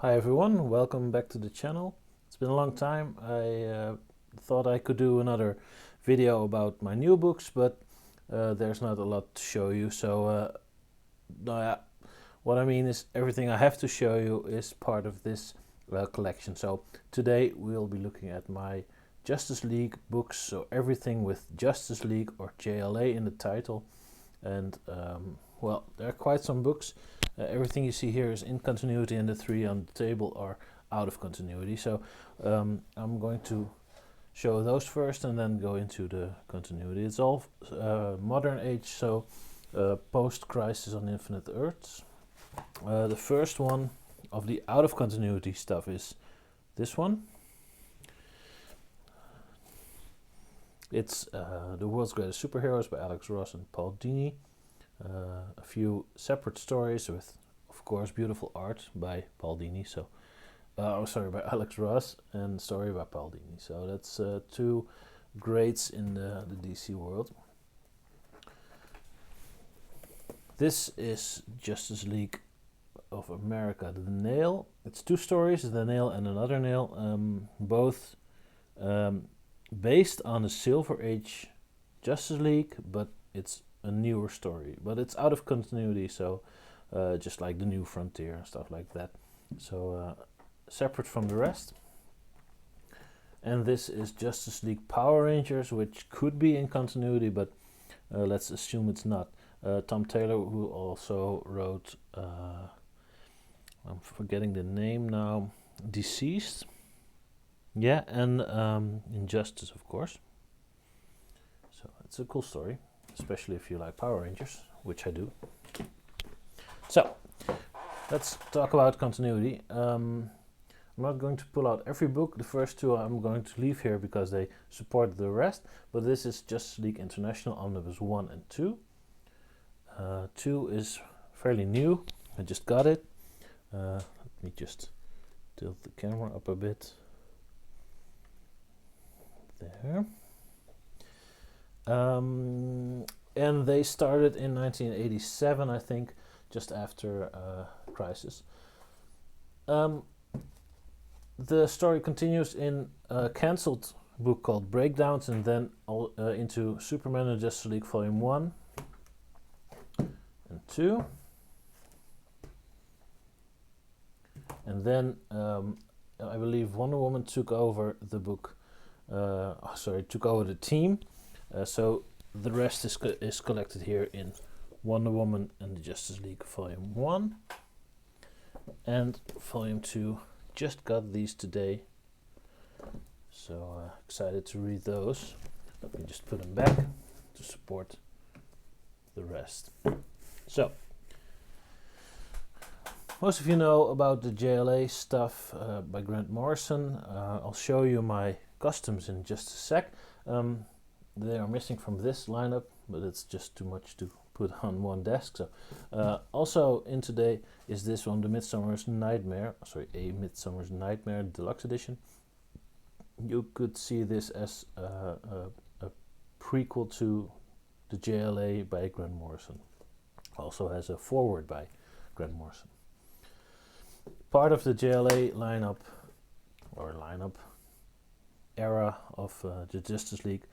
Hi everyone, welcome back to the channel. It's been a long time. I thought I could do another video about my new books, but there's not a lot to show you. So what I mean is everything I have to show you is part of this collection. So today we'll be looking at my Justice League books, so everything with Justice League or JLA in the title. And well, there are quite some books. Everything you see here is in continuity, and the three on the table are out of continuity. So I'm going to show those first and then go into the continuity. It's all modern age, so post-Crisis on Infinite Earths. The first one of the out of continuity stuff is this one. It's The World's Greatest Superheroes by Alex Ross and Paul Dini. A few separate stories with, of course, beautiful art by Paul Dini. So, by Alex Ross, and story by Paul Dini. So that's two greats in the DC world. This is Justice League of America, The Nail. It's two stories, The Nail and Another Nail, both based on the Silver Age Justice League, but it's a newer story, but it's out of continuity, so just like the New Frontier and stuff like that, so separate from the rest. And this is Justice League Power Rangers, which could be in continuity, but let's assume it's not. Tom Taylor, who also wrote, I'm forgetting the name now, Deceased, yeah, and Injustice, of course. So it's a cool story, especially if you like Power Rangers, which I do. So, let's talk about continuity. I'm not going to pull out every book. The first two I'm going to leave here because they support the rest, but this is Justice League International Omnibus 1 and 2. 2 is fairly new. I just got it. Let me just tilt the camera up a bit. There. And they started in 1987, I think, just after Crisis. The story continues in a cancelled book called Breakdowns, and then into Superman and Justice League Volume 1 and 2. And then I believe Wonder Woman took over the book, took over the team. So the rest is collected here in Wonder Woman and the Justice League Volume 1 and Volume 2. Just got these today, so excited to read those. Let me just put them back to support the rest. So, most of you know about the JLA stuff by Grant Morrison. I'll show you my customs in just a sec. They are missing from this lineup, but it's just too much to put on one desk. So, also in today is this one, the Midsummer's Nightmare. A Midsummer's Nightmare Deluxe Edition. You could see this as a prequel to the JLA by Grant Morrison. Also has a foreword by Grant Morrison. Part of the JLA lineup era of the Justice League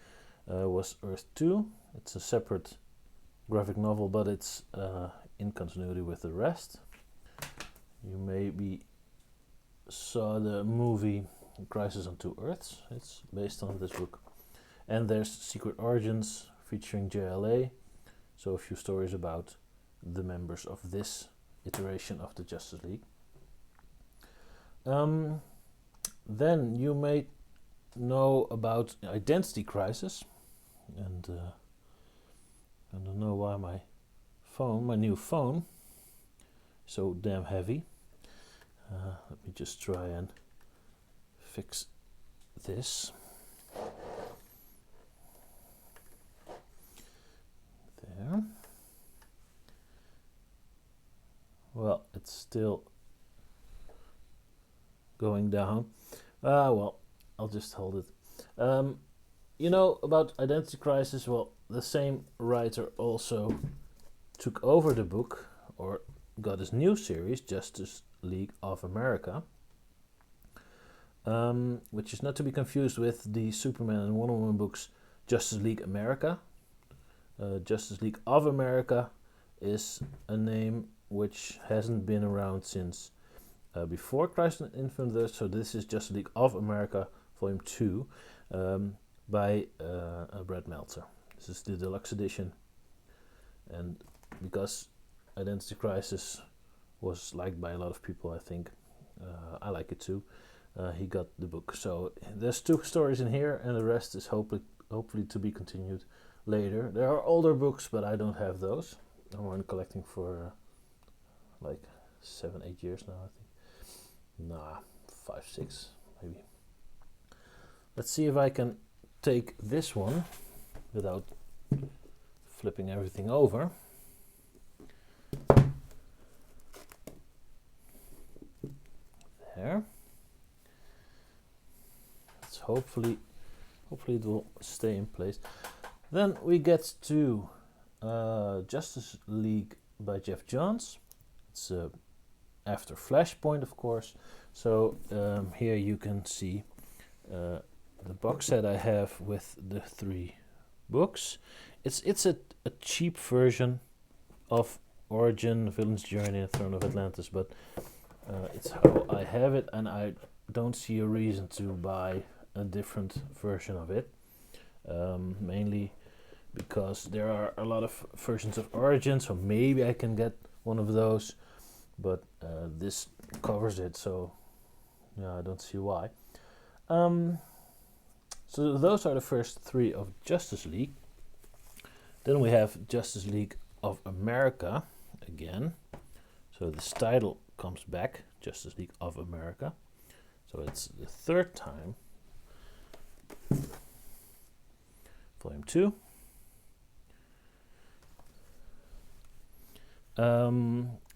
was Earth 2. It's a separate graphic novel, but it's in continuity with the rest. You maybe saw the movie Crisis on Two Earths. It's based on this book. And there's Secret Origins featuring JLA. So a few stories about the members of this iteration of the Justice League. Then you may know about Identity Crisis, and I don't know why my new phone, so damn heavy. Let me just try and fix this. There. Well, it's still going down. Well, I'll just hold it. You know about Identity Crisis? Well, the same writer also took over the book, or got his new series, Justice League of America, which is not to be confused with the Superman and Wonder Woman books Justice League America. Justice League of America is a name which hasn't been around since before Christ and Infinite Earth, so this is Justice League of America Volume 2 by Brad Meltzer. This is the deluxe edition, and because Identity Crisis was liked by a lot of people, I think I like it too. He got the book, so there's 2 stories in here, and the rest is hopefully to be continued later. There are older books, but I don't have those. I'm only collecting for like 7-8 years now, I think. Nah, 5-6 maybe. Let's see if I can take this one without flipping everything over. There. Let's hopefully it will stay in place. Then we get to Justice League by Jeff Johns. It's after Flashpoint, of course. So here you can see the box set I have with the 3 books. It's a cheap version of Origin, Villain's Journey, and Throne of Atlantis, but it's how I have it, and I don't see a reason to buy a different version of it. Mainly because there are a lot of versions of Origin, so maybe I can get one of those, but this covers it, so yeah, I don't see why. So those are the first 3 of Justice League. Then we have Justice League of America again. So this title comes back, Justice League of America. So it's the 3rd time. Volume 2.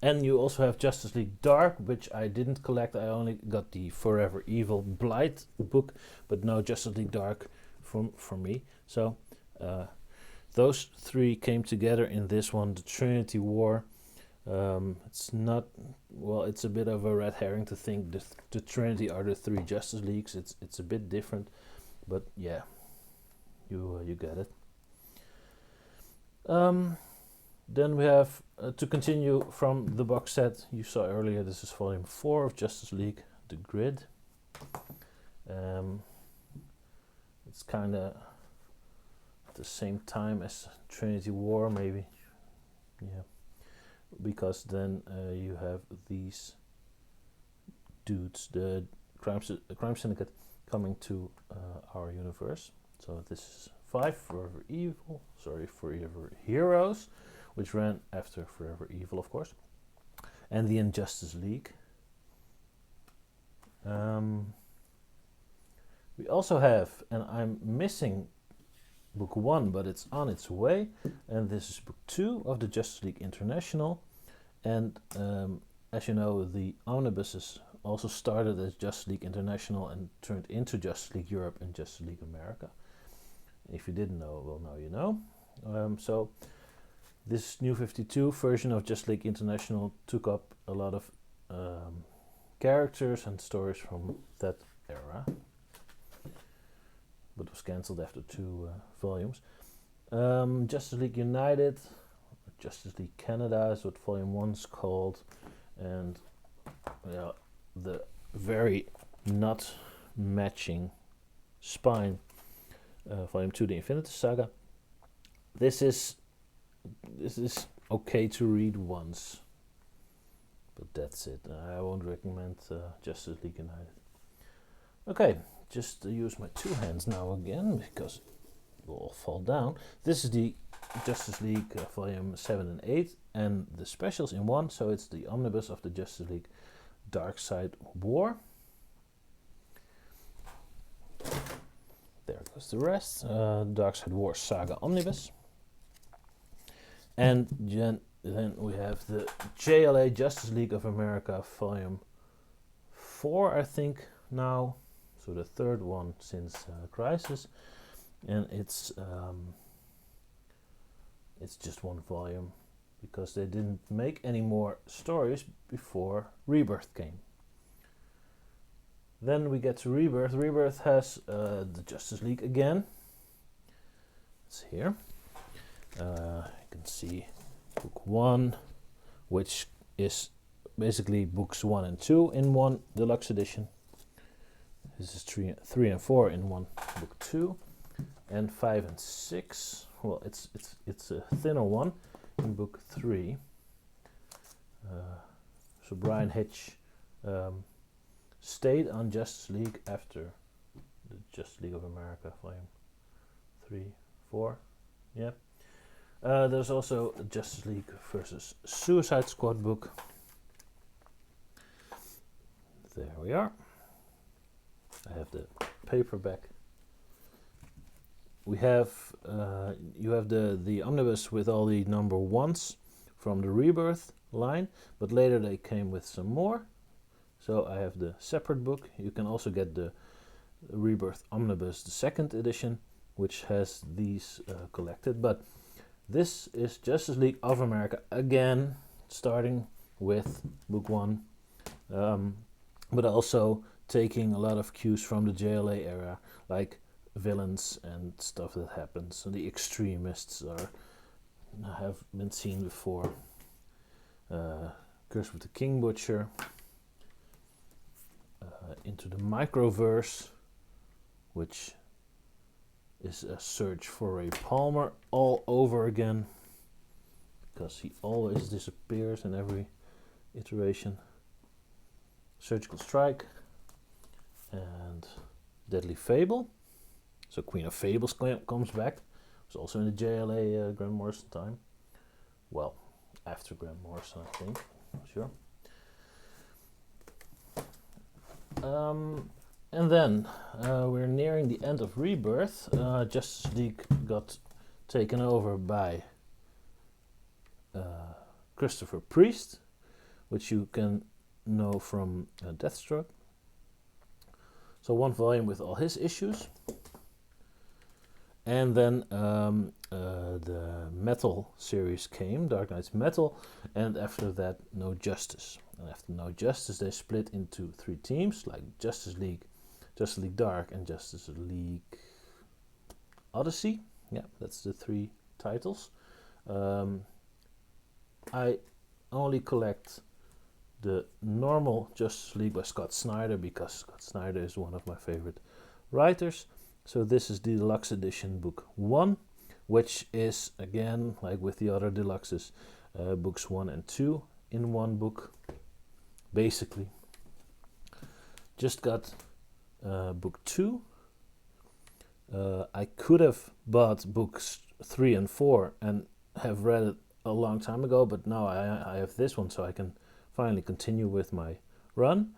And you also have Justice League Dark, which I didn't collect. I only got the Forever Evil Blight book, but no Justice League Dark for me. So those 3 came together in this one, the Trinity War. It's not, well, it's a bit of a red herring to think the Trinity are the 3 Justice Leagues. It's a bit different, but yeah, you get it. Then we have, to continue from the box set you saw earlier, this is volume 4 of Justice League, The Grid. It's kind of at the same time as Trinity War, maybe. Yeah, because then you have these dudes, the crime syndicate, coming to our universe. So this is 5 Forever Heroes, which ran after Forever Evil, of course, and the Injustice League. We also have, and I'm missing book 1, but it's on its way, and this is book 2 of the Justice League International. And as you know, the omnibuses also started as Justice League International and turned into Justice League Europe and Justice League America. If you didn't know, well, now you know. So this New 52 version of Justice League International took up a lot of characters and stories from that era, but was cancelled after 2 volumes. Justice League United, Justice League Canada is what volume 1's called, and yeah, the very not matching spine, volume 2, the Infinity Saga. This is okay to read once, but that's it. I won't recommend Justice League United. Okay, just use my 2 hands now again, because it will all fall down. This is the Justice League volume 7 and 8, and the specials in 1, so it's the omnibus of the Justice League Darkseid War. There goes the rest. Darkseid War Saga Omnibus. And then we have the JLA Justice League of America volume 4, I think, now. So the 3rd one since Crisis. And it's just 1 volume. because they didn't make any more stories before Rebirth came. Then we get to Rebirth. Rebirth has the Justice League again. It's here. You can see book 1, which is basically books 1 and 2 in one deluxe edition. This is 3 and 4 in one book 2, and 5 and 6. Well, it's a thinner one in book 3. So Brian Hitch stayed on Justice League after the Justice League of America volume 3, 4. Yeah. There's also a Justice League versus Suicide Squad book. There we are. I have the paperback. We have you have the omnibus with all the number 1s from the Rebirth line, but later they came with some more. So I have the separate book. You can also get the Rebirth omnibus, the 2nd edition, which has these collected. But this is Justice League of America again, starting with book 1, but also taking a lot of cues from the JLA era, like villains and stuff that happens. So the extremists have been seen before. Curse with the King Butcher, into the Microverse, which is a search for Ray Palmer all over again, because he always disappears in every iteration. Surgical Strike and Deadly Fable. So Queen of Fables comes back. It's also in the JLA Grant Morrison time. Well, after Grant Morrison, I think. Sure. And then we're nearing the end of Rebirth. Justice League got taken over by Christopher Priest, which you can know from Deathstroke. So one volume with all his issues. And then the Metal series came, Dark Knight's Metal, and after that No Justice. And after No Justice they split into 3 teams, like Justice League Dark, and Justice League Odyssey. Yeah, that's the 3 titles. I only collect the normal Justice League by Scott Snyder, because Scott Snyder is one of my favorite writers. So this is the deluxe edition book 1, which is, again, like with the other deluxes, books 1 and 2 in one book, basically. Just got book 2. I could have bought books 3 and 4 and have read it a long time ago, but now I have this one, so I can finally continue with my run.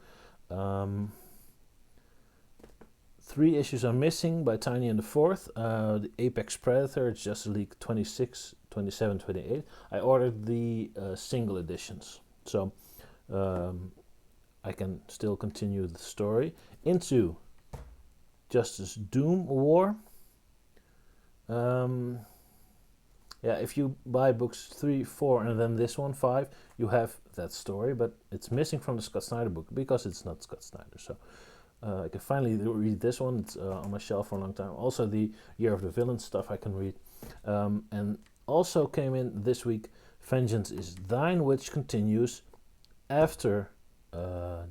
3 issues are missing by Tiny and the Fourth. The Apex Predator, it's Justice League 26, 27, 28. I ordered the single editions, so I can still continue the story into Justice Doom War. Yeah, if you buy books 3, 4, and then this one, 5, you have that story, but it's missing from the Scott Snyder book because it's not Scott Snyder. So I can finally read this one. It's on my shelf for a long time. Also, the Year of the Villain stuff I can read. And also came in this week, Vengeance is Thine, which continues after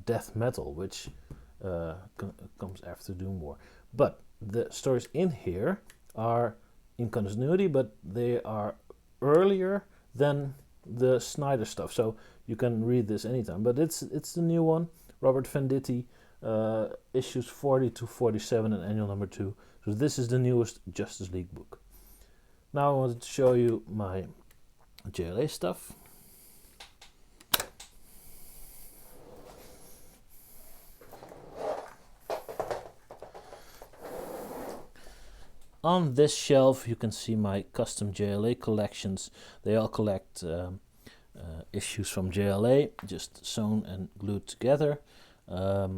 Death Metal, which comes after Doom War. But the stories in here are in continuity, but they are earlier than the Snyder stuff, so you can read this anytime. But it's the new one, Robert Venditti, issues 40 to 47 and annual number 2. So this is the newest Justice League book. Now I wanted to show you my JLA stuff. On this shelf you can see my custom JLA collections. They all collect issues from JLA, just sewn and glued together. I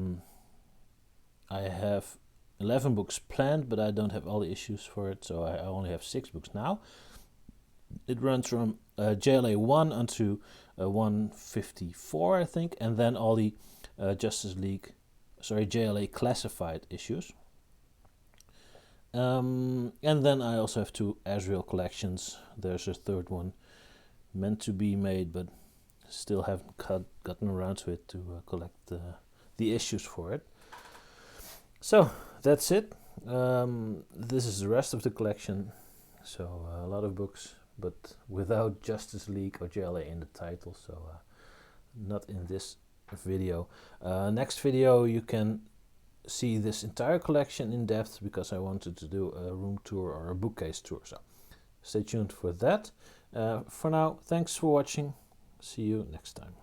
have 11 books planned, but I don't have all the issues for it, so I only have 6 books now. It runs from JLA 1 unto 154, I think, and then all the JLA classified issues. And then I also have 2 Azrael collections. There's a third one meant to be made, but still haven't gotten around to it to collect the issues for it. So that's it. This is the rest of the collection. So a lot of books, but without Justice League or JLA in the title, so not in this video. Next video you can see this entire collection in depth, because I wanted to do a room tour or a bookcase tour, so stay tuned for that. For now, thanks for watching. See you next time.